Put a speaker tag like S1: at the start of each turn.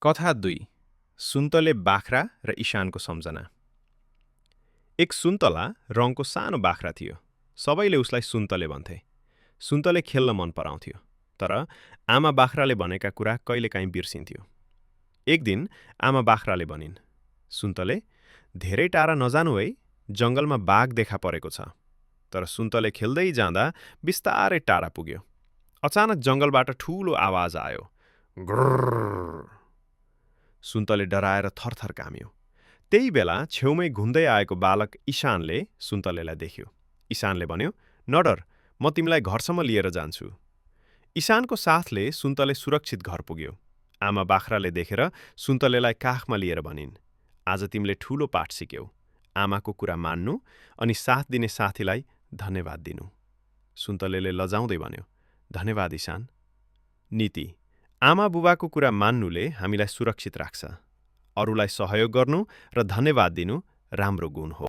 S1: कथा 2 सुन्तले बाख्रा र इशानको सम्झना। एक सुन्तला रङको सानो बाख्रा थियो। सबैले उसलाई सुन्तले भन्थे। सुन्तले खेल्न मन पराउँथ्यो, तर आमा बाख्राले भनेका कुरा कहिलेकाहीँ बिर्सिन्थ्यो। एक दिन आमा बाख्राले भनिन्, सुन्तले, धेरै टाढा नजानु है, जङ्गलमा बाघ देखा परेको छ। तर सुन्तले खेल्दै जाँदा बिस्तारै टाढा पुग्यो। अचानक जङ्गलबाट ठूलो आवाज आयो, ग्रुर्र। सुन्तले डराएर थरथर काम्यो। त्यही बेला छेउमै घुम्दै आएको बालक इशानले सुन्तलेलाई देख्यो। इशानले भन्यो, नडर, म तिमीलाई घरसम्म लिएर जान्छु। इशानको साथले सुन्तले सुरक्षित घर पुग्यो। आमा बाख्राले देखेर सुन्तलेलाई काखमा लिएर भनिन्, आज तिमीले ठूलो पाठ सिक्यौ। आमाको कुरा मान्नु अनि साथ दिने साथीलाई धन्यवाद दिनु। सुन्तलेले लजाउँदै भन्यो, धन्यवाद इशान। नीति: आमा बुबाको कुरा मान्नुले हामीलाई सुरक्षित राख्छ। अरूलाई सहयोग गर्नु र धन्यवाद दिनु राम्रो गुण हो।